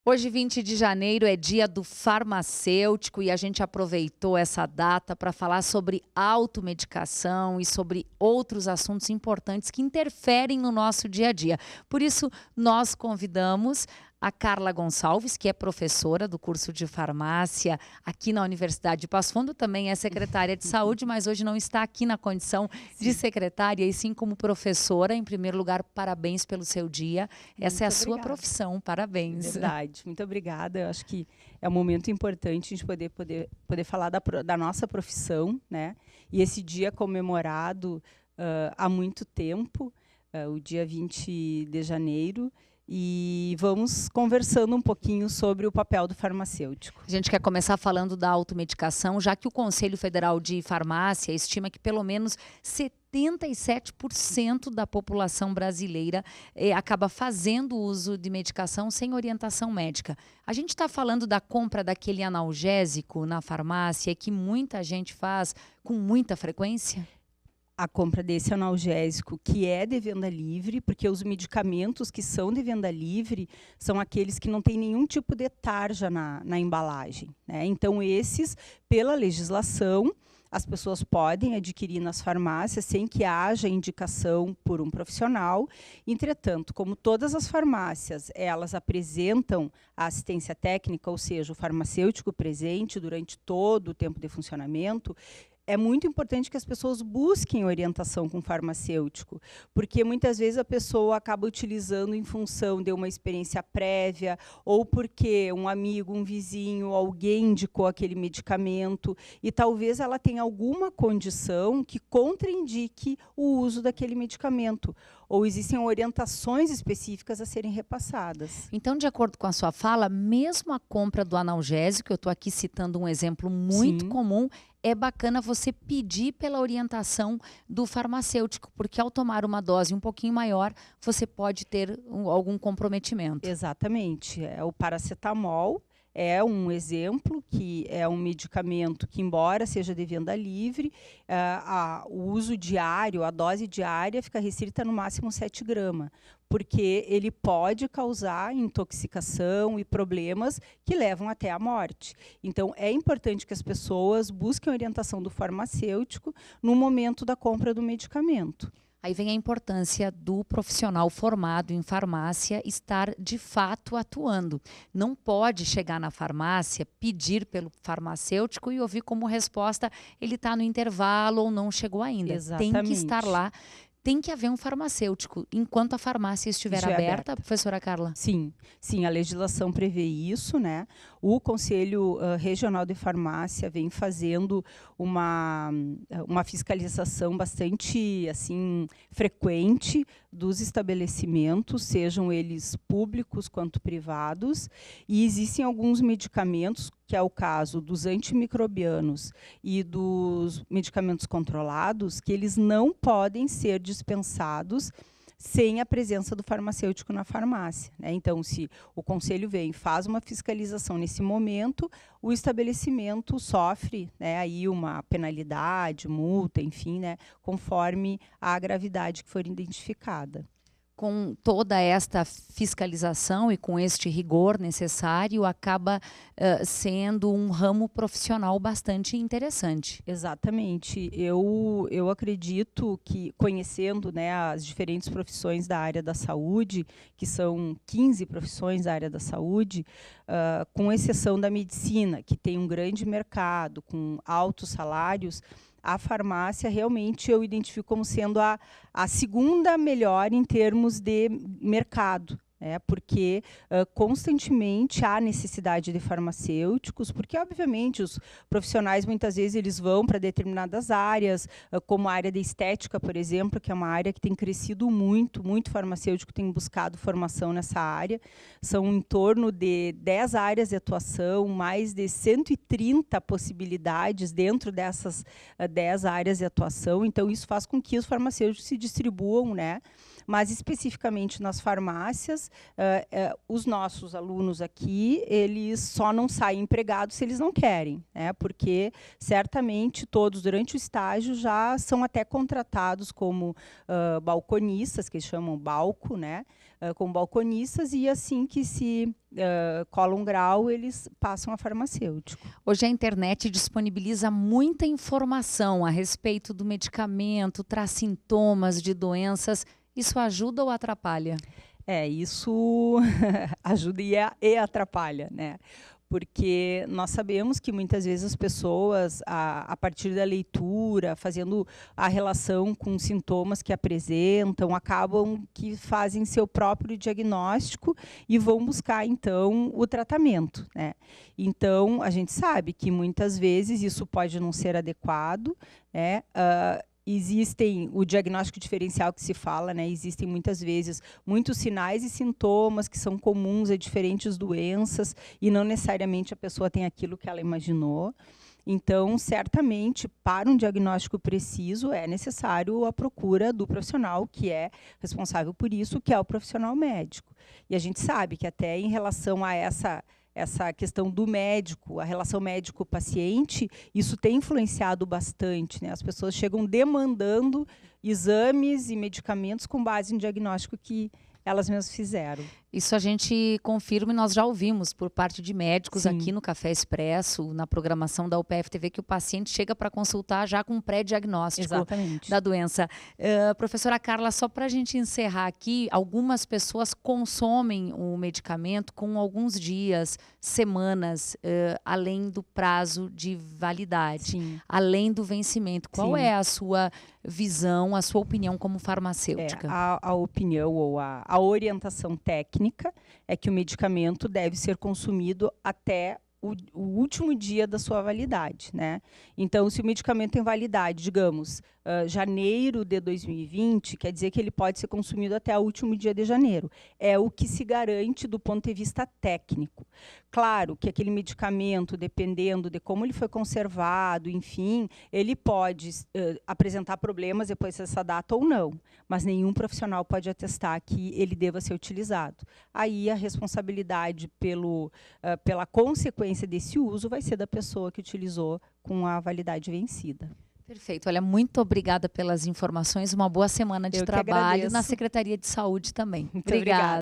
Hoje, 20 de janeiro, é dia do farmacêutico e a gente aproveitou essa data para falar sobre automedicação e sobre outros assuntos importantes que interferem no nosso dia a dia. Por isso, nós convidamos a Carla Gonçalves, que é professora do curso de farmácia aqui na Universidade de Passo Fundo, também é secretária de saúde, mas hoje não está aqui na condição de secretária, e sim como professora. Em primeiro lugar, parabéns pelo seu dia. Essa é a sua profissão, parabéns. Verdade, muito obrigada. Eu acho que é um momento importante a gente poder falar da nossa profissão, né? E esse dia é comemorado há muito tempo, o dia 20 de janeiro, e vamos conversando um pouquinho sobre o papel do farmacêutico. A gente quer começar falando da automedicação, já que o Conselho Federal de Farmácia estima que pelo menos 77% da população brasileira acaba fazendo uso de medicação sem orientação médica. A gente está falando da compra daquele analgésico na farmácia que muita gente faz com muita frequência? A compra desse analgésico que é de venda livre, porque os medicamentos que são de venda livre são aqueles que não têm nenhum tipo de tarja na embalagem, né? Então, esses, pela legislação, as pessoas podem adquirir nas farmácias sem que haja indicação por um profissional. Entretanto, como todas as farmácias, elas apresentam a assistência técnica, ou seja, o farmacêutico presente durante todo o tempo de funcionamento, é muito importante que as pessoas busquem orientação com o farmacêutico, porque muitas vezes a pessoa acaba utilizando em função de uma experiência prévia, ou porque um amigo, um vizinho, alguém indicou aquele medicamento, e talvez ela tenha alguma condição que contraindique o uso daquele medicamento, ou existem orientações específicas a serem repassadas. Então, de acordo com a sua fala, mesmo a compra do analgésico, eu estou aqui citando um exemplo muito comum, é bacana você pedir pela orientação do farmacêutico, porque ao tomar uma dose um pouquinho maior, você pode ter algum comprometimento. Exatamente. O paracetamol é um exemplo, que é um medicamento que, embora seja de venda livre, o uso diário, a dose diária fica restrita no máximo 7 gramas, porque ele pode causar intoxicação e problemas que levam até a morte. Então, é importante que as pessoas busquem a orientação do farmacêutico no momento da compra do medicamento. Aí vem a importância do profissional formado em farmácia estar de fato atuando. Não pode chegar na farmácia, pedir pelo farmacêutico e ouvir como resposta ele está no intervalo ou não chegou ainda. Exatamente. Tem que estar lá. Tem que haver um farmacêutico enquanto a farmácia estiver aberta, professora Carla? Sim, sim, a legislação prevê isso, né? O Conselho Regional de Farmácia vem fazendo uma fiscalização bastante assim, frequente dos estabelecimentos, sejam eles públicos quanto privados, e existem alguns medicamentos, que é o caso dos antimicrobianos e dos medicamentos controlados, que eles não podem ser dispensados sem a presença do farmacêutico na farmácia, né? Então, se o conselho vem e faz uma fiscalização nesse momento, o estabelecimento sofre, né, aí uma penalidade, multa, enfim, né, conforme a gravidade que for identificada. Com toda esta fiscalização e com este rigor necessário, acaba sendo um ramo profissional bastante interessante. Exatamente. Eu acredito que, conhecendo, né, as diferentes profissões da área da saúde, que são 15 profissões da área da saúde, com exceção da medicina, que tem um grande mercado, com altos salários, a farmácia realmente eu identifico como sendo a segunda melhor em termos de mercado, né? Porque constantemente há necessidade de farmacêuticos, porque obviamente os profissionais muitas vezes eles vão para determinadas áreas, como a área de estética, por exemplo, que é uma área que tem crescido muito, muito farmacêutico tem buscado formação nessa área. São em torno de 10 áreas de atuação, mais de 130 possibilidades dentro dessas 10 áreas de atuação. Então, isso faz com que os farmacêuticos se distribuam, né, mas especificamente nas farmácias, os nossos alunos aqui, eles só não saem empregados se eles não querem, né? Porque certamente todos durante o estágio já são até contratados como balconistas, que eles chamam balco, né? Como balconistas, e assim que se cola um grau, eles passam a farmacêutico. Hoje a internet disponibiliza muita informação a respeito do medicamento, traz sintomas de doenças. Isso ajuda ou atrapalha? Isso ajuda e atrapalha, né? Porque nós sabemos que muitas vezes as pessoas, a partir da leitura, fazendo a relação com sintomas que apresentam, acabam que fazem seu próprio diagnóstico e vão buscar, então, o tratamento, né? Então, a gente sabe que muitas vezes isso pode não ser adequado, né? Existem o diagnóstico diferencial que se fala, né? Existem muitas vezes muitos sinais e sintomas que são comuns a diferentes doenças e não necessariamente a pessoa tem aquilo que ela imaginou. Então, certamente, para um diagnóstico preciso, é necessário a procura do profissional que é responsável por isso, que é o profissional médico. E a gente sabe que até em relação a essa questão do médico, a relação médico-paciente, isso tem influenciado bastante, né? As pessoas chegam demandando exames e medicamentos com base em diagnóstico que elas mesmas fizeram. Isso a gente confirma e nós já ouvimos por parte de médicos Sim. aqui no Café Expresso, na programação da UPF TV, que o paciente chega para consultar já com um pré-diagnóstico da doença. Professora Carla, só para a gente encerrar aqui, algumas pessoas consomem o medicamento com alguns dias, semanas, além do prazo de validade, Sim. além do vencimento. Qual Sim. é a sua visão, a sua opinião como farmacêutica? A opinião ou a orientação técnica é que o medicamento deve ser consumido até o último dia da sua validade, né? Então, se o medicamento tem validade, digamos, janeiro de 2020, quer dizer que ele pode ser consumido até o último dia de janeiro. É o que se garante do ponto de vista técnico. Claro que aquele medicamento, dependendo de como ele foi conservado, enfim, ele pode apresentar problemas depois dessa data ou não, mas nenhum profissional pode atestar que ele deva ser utilizado. Aí a responsabilidade pela consequência desse uso vai ser da pessoa que utilizou com a validade vencida. Perfeito. Olha, muito obrigada pelas informações. Uma boa semana de trabalho na Secretaria de Saúde também. Muito obrigada.